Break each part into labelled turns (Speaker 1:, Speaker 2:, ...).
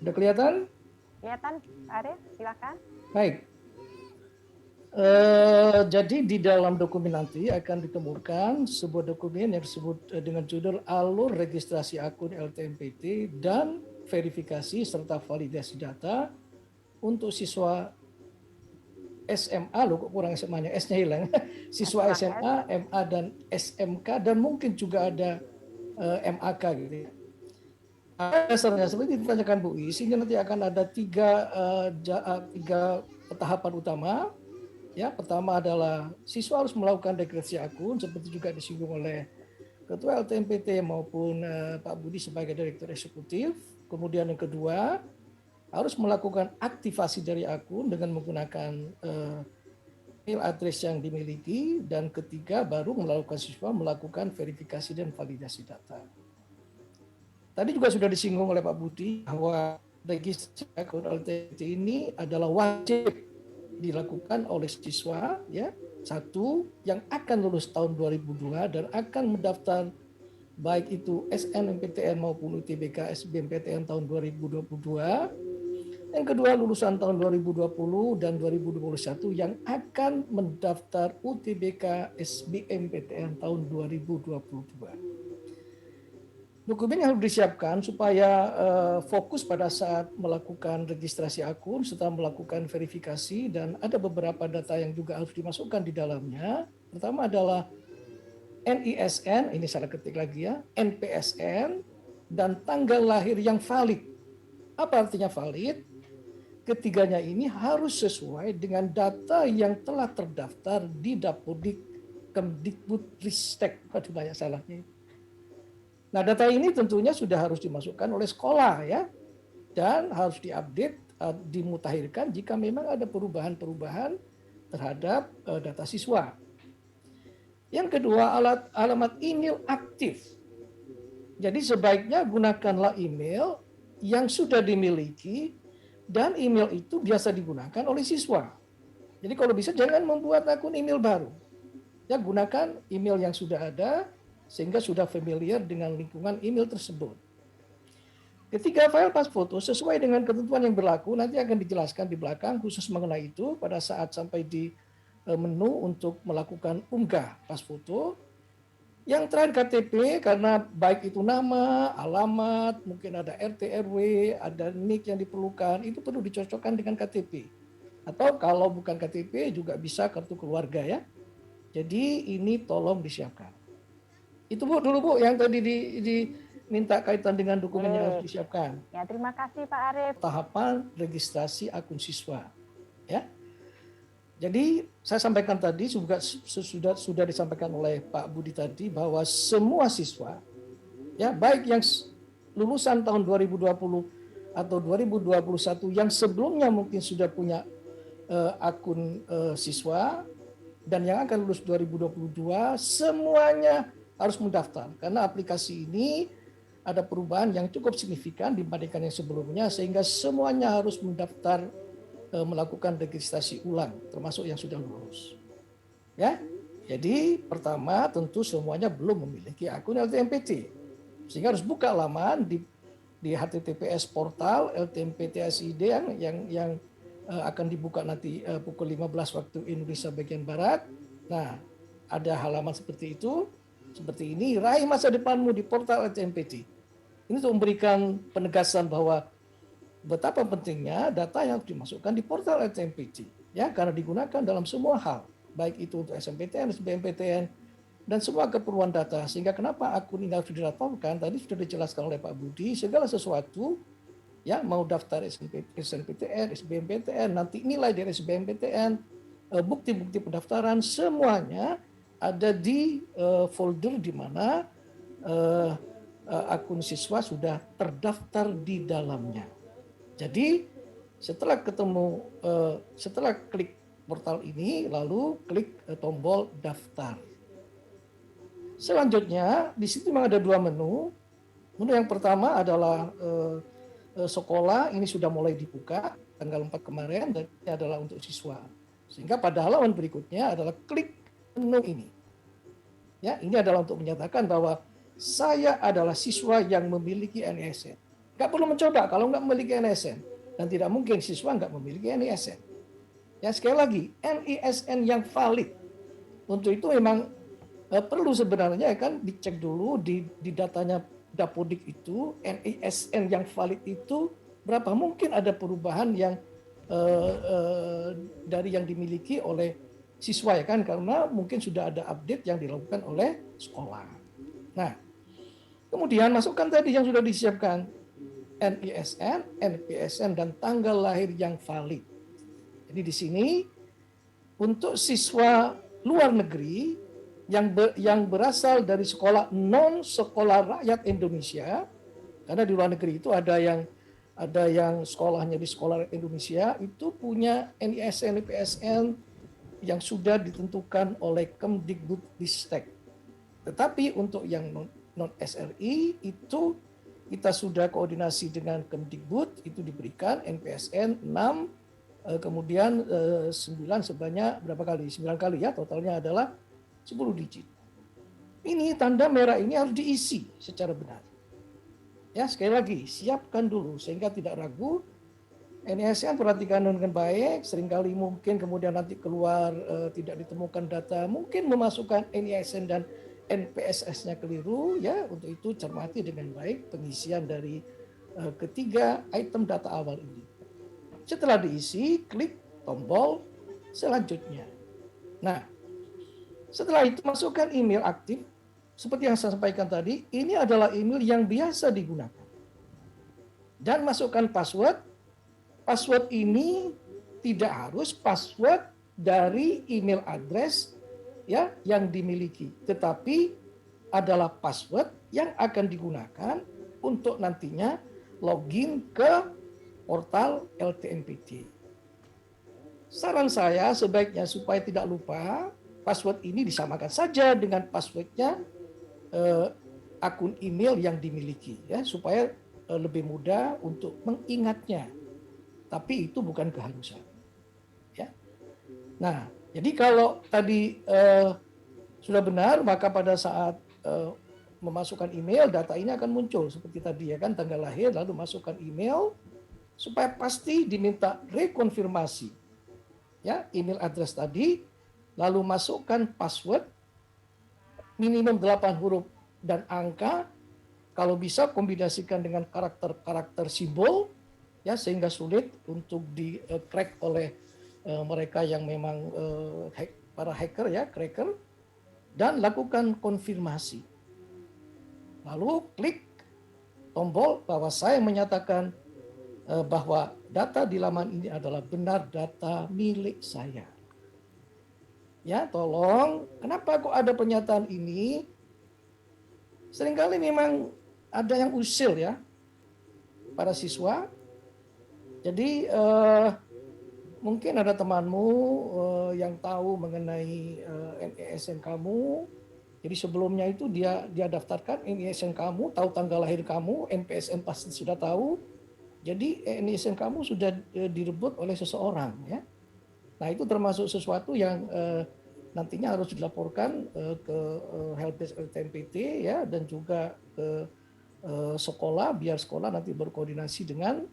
Speaker 1: Udah kelihatan?
Speaker 2: Kelihatan, Pak Arief? Silakan.
Speaker 1: Baik. Jadi di dalam dokumen nanti akan ditemukan sebuah dokumen yang disebut dengan judul alur registrasi akun LTMPT dan verifikasi serta validasi data untuk siswa SMA, loh kok kurang SMA-nya, S-nya hilang. Siswa
Speaker 2: SMA S.
Speaker 1: SMA, MA dan SMK dan mungkin juga ada MAK gitu ya. Dasarnya seperti ditanyakan Bu I, sehingga nanti akan ada tiga tahapan utama. Ya, pertama adalah siswa harus melakukan registrasi akun seperti juga disinggung oleh Ketua LTMPT maupun Pak Budi sebagai Direktur Eksekutif. Kemudian yang kedua, harus melakukan aktivasi dari akun dengan menggunakan email address yang dimiliki. Dan ketiga, baru melakukan siswa melakukan verifikasi dan validasi data. Tadi juga sudah disinggung oleh Pak Budi bahwa registrasi akun LTMPT ini adalah wajib dilakukan oleh siswa ya satu yang akan lulus tahun 2002 dan akan mendaftar baik itu SNMPTN maupun UTBK SBMPTN tahun 2022. Yang kedua lulusan tahun 2020 dan 2021 yang akan mendaftar UTBK SBMPTN tahun 2022. Dokumen yang harus disiapkan supaya fokus pada saat melakukan registrasi akun serta melakukan verifikasi, dan ada beberapa data yang juga harus dimasukkan di dalamnya. Pertama adalah NISN, ini salah ketik lagi ya, NPSN, dan tanggal lahir yang valid. Apa artinya valid? Ketiganya ini harus sesuai dengan data yang telah terdaftar di Dapodik Kemdikbudristek. Aduh banyak salahnya. Nah, data ini tentunya sudah harus dimasukkan oleh sekolah ya, dan harus diupdate, dimutakhirkan jika memang ada perubahan-perubahan terhadap data siswa. Yang kedua, alamat email aktif. Jadi sebaiknya gunakanlah email yang sudah dimiliki dan email itu biasa digunakan oleh siswa. Jadi kalau bisa jangan membuat akun email baru. Ya, gunakan email yang sudah ada sehingga sudah familiar dengan lingkungan email tersebut. Ketiga, file pas foto sesuai dengan ketentuan yang berlaku nanti akan dijelaskan di belakang khusus mengenai itu pada saat sampai di menu untuk melakukan unggah pas foto. Yang terakhir KTP, karena baik itu nama, alamat, mungkin ada RT RW, ada NIK yang diperlukan, itu perlu dicocokkan dengan KTP. Atau kalau bukan KTP juga bisa kartu keluarga ya. Jadi ini tolong disiapkan. Itu Bu dulu Bu yang tadi diminta kaitan dengan dokumen yang harus disiapkan.
Speaker 2: Ya, terima kasih Pak Arief.
Speaker 1: Tahapan registrasi akun siswa. Ya. Jadi saya sampaikan tadi juga sudah disampaikan oleh Pak Budi tadi bahwa semua siswa ya baik yang lulusan tahun 2020 atau 2021 yang sebelumnya mungkin sudah punya akun siswa dan yang akan lulus 2022 semuanya harus mendaftar karena aplikasi ini ada perubahan yang cukup signifikan dibandingkan yang sebelumnya sehingga semuanya harus mendaftar melakukan registrasi ulang termasuk yang sudah lulus. Ya. Jadi pertama tentu semuanya belum memiliki akun LTMPT. Sehingga harus buka laman di HTTPS portal LTMPT.id yang akan dibuka nanti pukul 15 waktu Indonesia bagian Barat. Nah, ada halaman seperti itu, seperti ini, raih masa depanmu di portal LTMPT. Ini untuk memberikan penegasan bahwa betapa pentingnya data yang dimasukkan di portal LTMPT, ya, karena digunakan dalam semua hal, baik itu untuk SNMPTN, SBMPTN, dan semua keperluan data. Sehingga kenapa akun ini harus dilaporkan, tadi sudah dijelaskan oleh Pak Budi, segala sesuatu, ya, mau daftar SNMPTN, SBMPTN, nanti nilai dari SBMPTN, bukti-bukti pendaftaran, semuanya ada di folder di mana akun siswa sudah terdaftar di dalamnya. Jadi setelah setelah klik portal ini, lalu klik tombol daftar. Selanjutnya di situ memang ada dua menu. Menu yang pertama adalah sekolah, ini sudah mulai dibuka tanggal 4 kemarin dan ini adalah untuk siswa. Sehingga pada halaman berikutnya adalah klik menu ini. Ya, ini adalah untuk menyatakan bahwa saya adalah siswa yang memiliki NISN. Nggak perlu mencoba kalau nggak memiliki NISN. Dan tidak mungkin siswa nggak memiliki NISN. Ya, sekali lagi, NISN yang valid. Untuk itu memang perlu sebenarnya kan dicek dulu di datanya Dapodik itu, NISN yang valid itu berapa. Mungkin ada perubahan yang dari yang dimiliki oleh siswa ya kan, karena mungkin sudah ada update yang dilakukan oleh sekolah. Nah, kemudian masukkan tadi yang sudah disiapkan, NISN, NPSN, dan tanggal lahir yang valid. Jadi di sini untuk siswa luar negeri yang berasal dari sekolah non sekolah rakyat Indonesia, karena di luar negeri itu ada yang sekolahnya di sekolah rakyat Indonesia itu punya NISN, NPSN yang sudah ditentukan oleh Kemdikbudristek. Tetapi untuk yang non SRI itu kita sudah koordinasi dengan Kemdikbud, itu diberikan NPSN 6, kemudian 9 sebanyak berapa kali? 9 kali ya, totalnya adalah 10 digit. Ini tanda merah ini harus diisi secara benar. Ya, sekali lagi, siapkan dulu sehingga tidak ragu. NISN perhatikan dengan baik, seringkali mungkin kemudian nanti keluar tidak ditemukan data, mungkin memasukkan NISN dan NPSS-nya keliru, ya untuk itu cermati dengan baik pengisian dari ketiga item data awal ini. Setelah diisi, klik tombol selanjutnya. Nah, setelah itu masukkan email aktif, seperti yang saya sampaikan tadi, ini adalah email yang biasa digunakan. Dan masukkan password. Password ini tidak harus password dari email address ya yang dimiliki, tetapi adalah password yang akan digunakan untuk nantinya login ke portal LTMPT. Saran saya sebaiknya supaya tidak lupa, password ini disamakan saja dengan passwordnya akun email yang dimiliki ya, supaya lebih mudah untuk mengingatnya. Tapi itu bukan keharusan. Ya. Nah, jadi kalau tadi sudah benar, maka pada saat memasukkan email, data ini akan muncul seperti tadi ya kan, tanggal lahir, lalu masukkan email supaya pasti diminta rekonfirmasi ya email address tadi, lalu masukkan password minimum 8 huruf dan angka, kalau bisa kombinasikan dengan karakter-karakter simbol ya sehingga sulit untuk di-crack oleh mereka yang memang para hacker ya, cracker, dan lakukan konfirmasi. Lalu klik tombol bahwa saya menyatakan bahwa data di laman ini adalah benar data milik saya. Ya, tolong, kenapa kok ada pernyataan ini? Seringkali memang ada yang usil ya, para siswa. Jadi mungkin ada temanmu yang tahu mengenai NISN kamu. Jadi sebelumnya itu dia daftarkan NISN kamu, tahu tanggal lahir kamu, NPSN pasti sudah tahu. Jadi NISN kamu sudah direbut oleh seseorang ya. Nah itu termasuk sesuatu yang nantinya harus dilaporkan ke helpdesk LTMPT ya, dan juga ke sekolah, biar sekolah nanti berkoordinasi dengan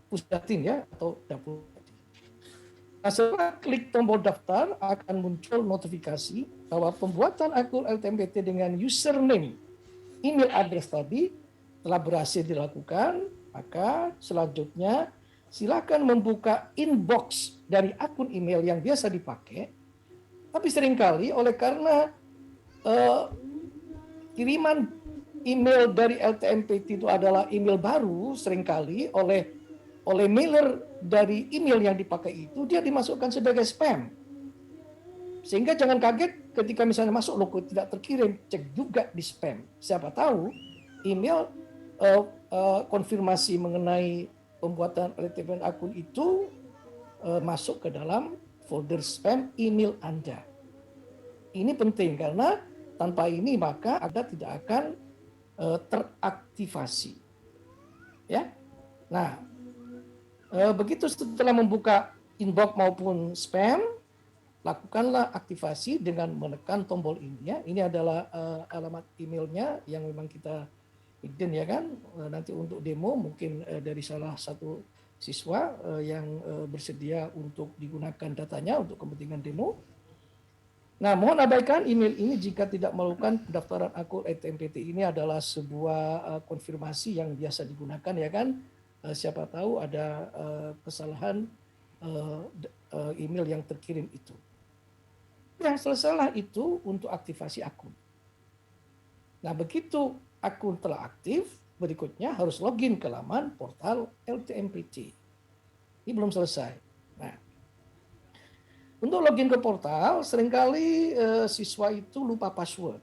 Speaker 1: Pusdatin ya atau Dapur. Nah, setelah klik tombol daftar akan muncul notifikasi bahwa pembuatan akun LTMPT dengan username email address tadi telah berhasil dilakukan. Maka selanjutnya silakan membuka inbox dari akun email yang biasa dipakai. Tapi seringkali oleh karena kiriman email dari LTMPT itu adalah email baru, seringkali oleh mailer dari email yang dipakai itu dia dimasukkan sebagai spam. Sehingga jangan kaget ketika misalnya masuk logo tidak terkirim, cek juga di spam. Siapa tahu email konfirmasi mengenai pembuatan LTMPT akun itu masuk ke dalam folder spam email Anda. Ini penting karena tanpa ini maka Anda tidak akan teraktivasi. Ya. Nah, begitu setelah membuka inbox maupun spam, lakukanlah aktivasi dengan menekan tombol ini ya. Ini adalah alamat emailnya yang memang kita hidden ya kan. Nanti untuk demo mungkin dari salah satu siswa yang bersedia untuk digunakan datanya untuk kepentingan demo. Nah, mohon abaikan email ini jika tidak melakukan pendaftaran akun LTMPT. Ini adalah sebuah konfirmasi yang biasa digunakan ya kan. Siapa tahu ada kesalahan email yang terkirim itu. Yang selesailah itu untuk aktivasi akun. Nah, begitu akun telah aktif, berikutnya harus login ke laman portal LTMPT. Ini belum selesai. Nah, untuk login ke portal, seringkali siswa itu lupa password.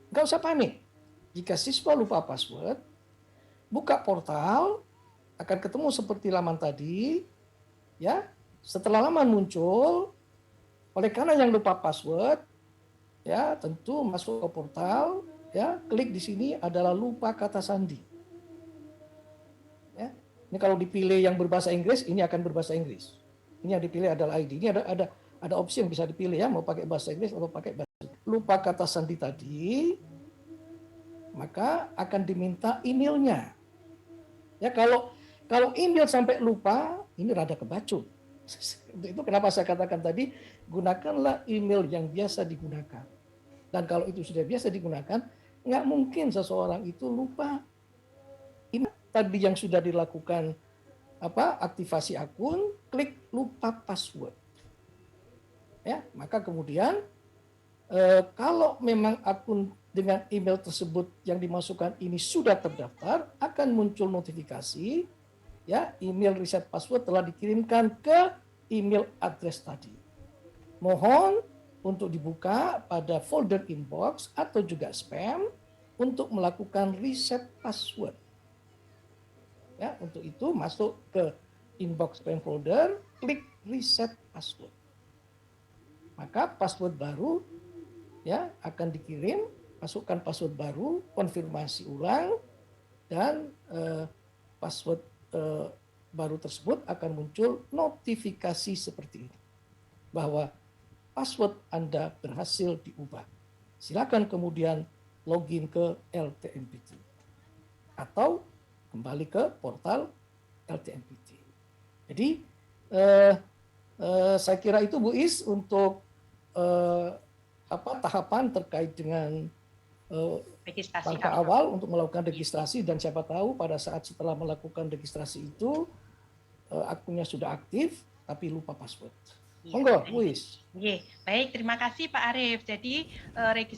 Speaker 1: Nggak usah panik. Jika siswa lupa password, buka portal, akan ketemu seperti laman tadi. Ya, setelah laman muncul, oleh karena yang lupa password, ya tentu masuk ke portal, ya klik di sini adalah lupa kata sandi. Ya, ini kalau dipilih yang berbahasa Inggris, ini akan berbahasa Inggris. Ini yang dipilih adalah ID. Ini ada opsi yang bisa dipilih ya, mau pakai bahasa Inggris atau pakai bahasa Inggris. Lupa kata sandi tadi, maka akan diminta emailnya. Ya kalau email sampai lupa, ini rada kebacut. Itu kenapa saya katakan tadi, gunakanlah email yang biasa digunakan. Dan kalau itu sudah biasa digunakan, nggak mungkin seseorang itu lupa. Ini tadi yang sudah dilakukan aktivasi akun, klik lupa password. Ya, maka kemudian kalau memang akun dengan email tersebut yang dimasukkan ini sudah terdaftar, akan muncul notifikasi, ya email reset password telah dikirimkan ke email address tadi. Mohon untuk dibuka pada folder inbox atau juga spam untuk melakukan reset password. Ya, untuk itu masuk ke inbox spam folder, klik reset password. Maka password baru ya akan dikirim, masukkan password baru, konfirmasi ulang, dan password baru tersebut akan muncul notifikasi seperti ini bahwa password Anda berhasil diubah. Silakan kemudian login ke LTMPT atau kembali ke portal LTMPT. Jadi saya kira itu Bu Is untuk tahapan terkait dengan
Speaker 3: registrasi
Speaker 1: langkah awal untuk melakukan registrasi, dan siapa tahu pada saat setelah melakukan registrasi itu akunnya sudah aktif tapi lupa password. Monggo, Bu Is.
Speaker 3: Baik, terima kasih Pak Arief. Jadi registrasi